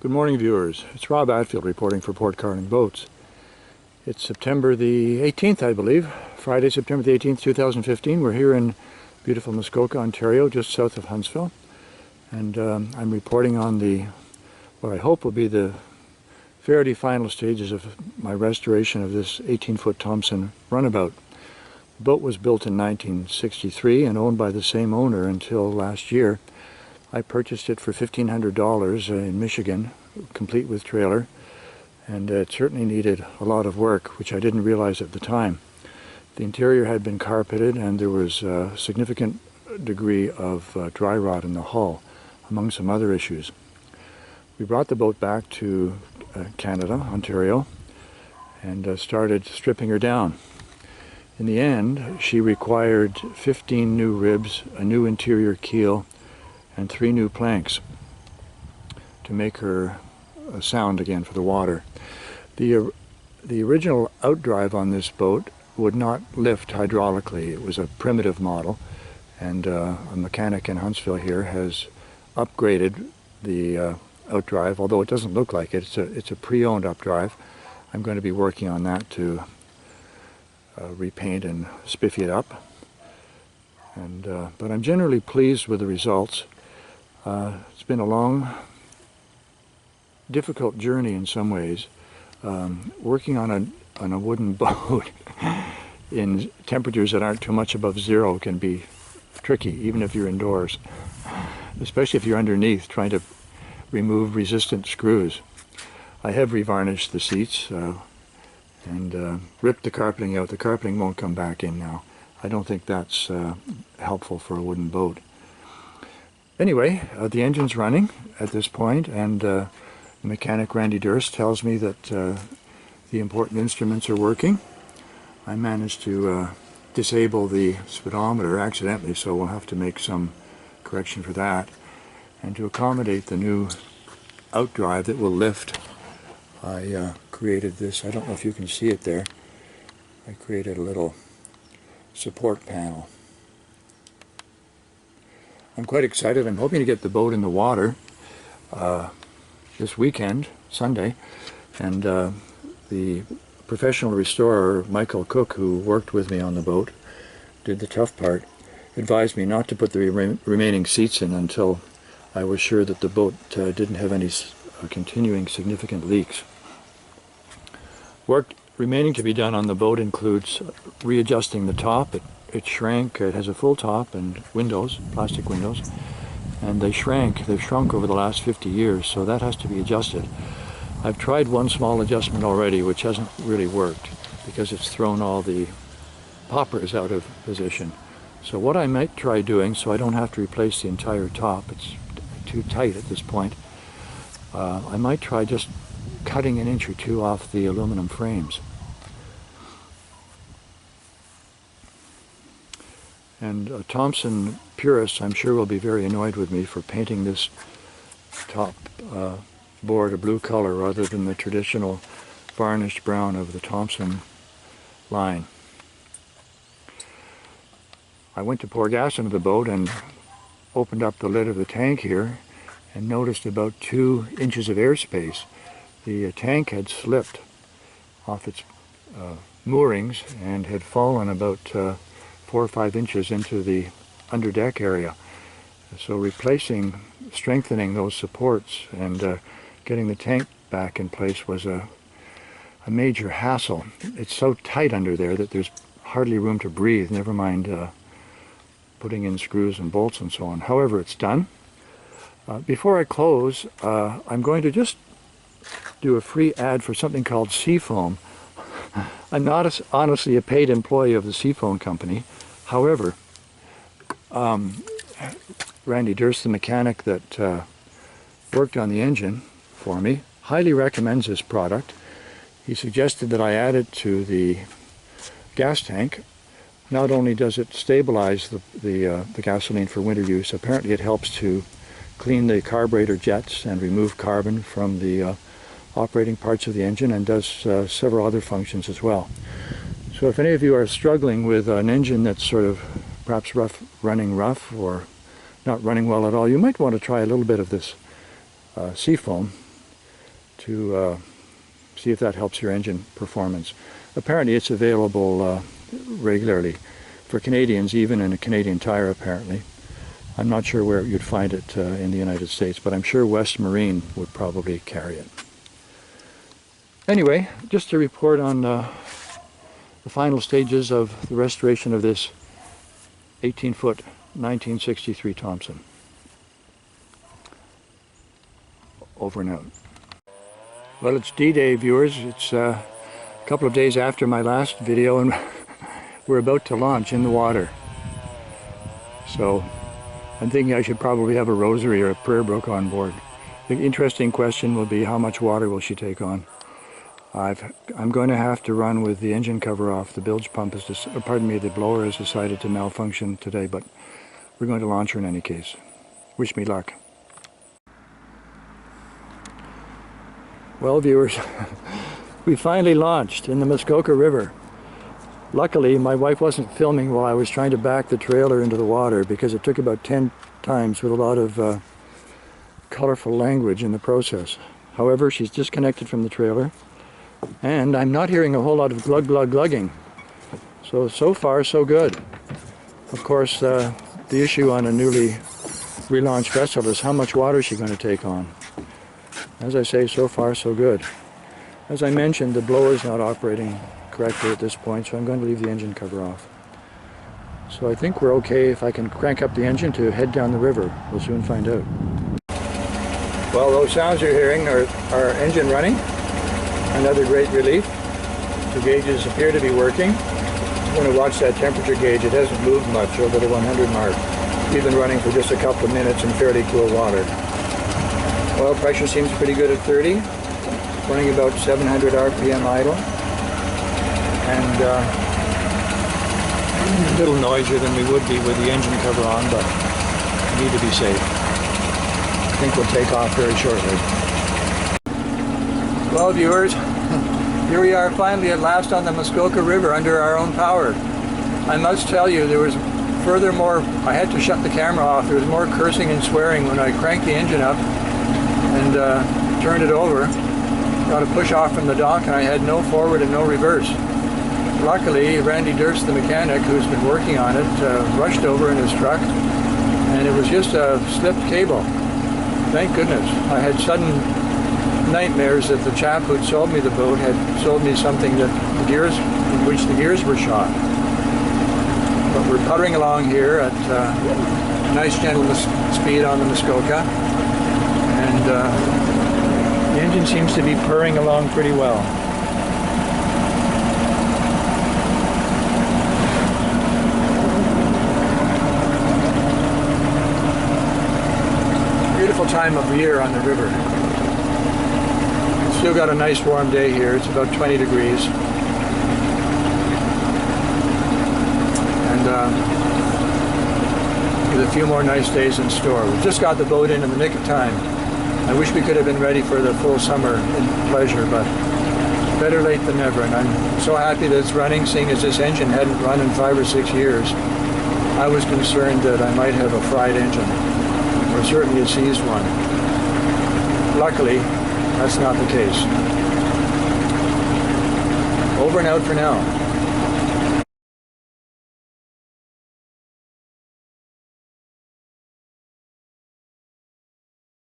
Good morning, viewers. It's Rob Atfield reporting for Port Carling Boats. It's September the 18th, I believe. Friday, September the 18th, 2015. We're here in beautiful Muskoka, Ontario, just south of Huntsville. And I'm reporting on what I hope will be the fairly final stages of my restoration of this 18-foot Thompson runabout. The boat was built in 1963 and owned by the same owner until last year. I purchased it for $1,500 in Michigan, complete with trailer, and it certainly needed a lot of work, which I didn't realize at the time. The interior had been carpeted and there was a significant degree of dry rot in the hull, among some other issues. We brought the boat back to Canada, Ontario, and started stripping her down. In the end, she required 15 new ribs, a new interior keel, and 3 new planks to make her sound again for the water. The original outdrive on this boat would not lift hydraulically. It was a primitive model, and a mechanic in Huntsville here has upgraded the outdrive, although it doesn't look like it. It's a pre-owned updrive. I'm going to be working on that to repaint and spiffy it up. But I'm generally pleased with the results. It's been a long, difficult journey in some ways. Working on a wooden boat in temperatures that aren't too much above zero can be tricky, even if you're indoors, especially if you're underneath trying to remove resistant screws. I have revarnished the seats and ripped the carpeting out. The carpeting won't come back in now. I don't think that's helpful for a wooden boat. Anyway, the engine's running at this point, and the mechanic Randy Durst tells me that the important instruments are working. I managed to disable the speedometer accidentally, so we'll have to make some correction for that. And to accommodate the new outdrive that will lift, I created this. I don't know if you can see it there. I created a little support panel. I'm quite excited. I'm hoping to get the boat in the water this weekend, Sunday, and the professional restorer Michael Cook, who worked with me on the boat, did the tough part, advised me not to put the remaining seats in until I was sure that the boat didn't have any continuing significant leaks. Work remaining to be done on the boat includes readjusting the top. It shrank. It has a full top and windows, plastic windows, and they've shrunk over the last 50 years, so that has to be adjusted. I've tried one small adjustment already, which hasn't really worked because it's thrown all the poppers out of position. So what I might try doing, so I don't have to replace the entire top, it's too tight at this point, I might try just cutting an inch or two off the aluminum frames. And Thompson purists, I'm sure, will be very annoyed with me for painting this top board a blue color rather than the traditional varnished brown of the Thompson line. I went to pour gas into the boat and opened up the lid of the tank here and noticed about 2 inches of airspace. The tank had slipped off its moorings and had fallen about 4 or 5 inches into the underdeck area. So strengthening those supports and getting the tank back in place was a major hassle. It's so tight under there that there's hardly room to breathe, never mind putting in screws and bolts and so on. However, it's done. Before I close, I'm going to just do a free ad for something called Seafoam. I'm not honestly a paid employee of the Seafoam company. However, Randy Durst, the mechanic that worked on the engine for me, highly recommends this product. He suggested that I add it to the gas tank. Not only does it stabilize the gasoline for winter use, apparently it helps to clean the carburetor jets and remove carbon from the operating parts of the engine, and does several other functions as well. So if any of you are struggling with an engine that's sort of perhaps running rough or not running well at all, you might want to try a little bit of this Seafoam. to see if that helps your engine performance. Apparently it's available regularly for Canadians, even in a Canadian Tire apparently. I'm not sure where you'd find it in the United States, but I'm sure West Marine would probably carry it. Anyway, just to report on the final stages of the restoration of this 18-foot 1963 Thompson. Over and out. Well, it's D-Day, viewers. It's a couple of days after my last video, and we're about to launch in the water. So I'm thinking I should probably have a rosary or a prayer book on board. The interesting question will be, how much water will she take on? I'm going to have to run with the engine cover off. The bilge pump the blower has decided to malfunction today, but we're going to launch her in any case. Wish me luck. Well, viewers, we finally launched in the Muskoka River. Luckily, my wife wasn't filming while I was trying to back the trailer into the water, because it took about 10 times with a lot of colorful language in the process. However, she's disconnected from the trailer, and I'm not hearing a whole lot of glug glug glugging. So far, so good. Of course, the issue on a newly relaunched vessel is how much water is she going to take on. As I say, so far so good. As I mentioned, the blower's not operating correctly at this point, so I'm going to leave the engine cover off. So I think we're okay if I can crank up the engine to head down the river. We'll soon find out. Well, those sounds you're hearing are our engine running. Another great relief. The gauges appear to be working. I'm going to watch that temperature gauge. It hasn't moved much over the 100 mark. We've been running for just a couple of minutes in fairly cool water. Oil pressure seems pretty good at 30, running about 700 RPM idle, and a little noisier than we would be with the engine cover on, but we need to be safe. I think we'll take off very shortly. Well, viewers, here we are finally at last on the Muskoka River under our own power. I must tell you, there was furthermore, I had to shut the camera off. There was more cursing and swearing when I cranked the engine up and turned it over. Got a push off from the dock, and I had no forward and no reverse. Luckily, Randy Durst, the mechanic who's been working on it, rushed over in his truck, and it was just a slipped cable. Thank goodness. I had sudden nightmares that the chap who'd sold me the boat had sold me something that in which the gears were shot. But we're puttering along here at nice gentle speed on the Muskoka, and the engine seems to be purring along pretty well. Beautiful time of year on the river. Still got a nice warm day here. It's about 20 degrees. And with a few more nice days in store. We've just got the boat in the nick of time. I wish we could have been ready for the full summer in pleasure, but better late than never. And I'm so happy that it's running, seeing as this engine hadn't run in 5 or 6 years. I was concerned that I might have a fried engine, or certainly a seized one. Luckily, that's not the case. Over and out for now.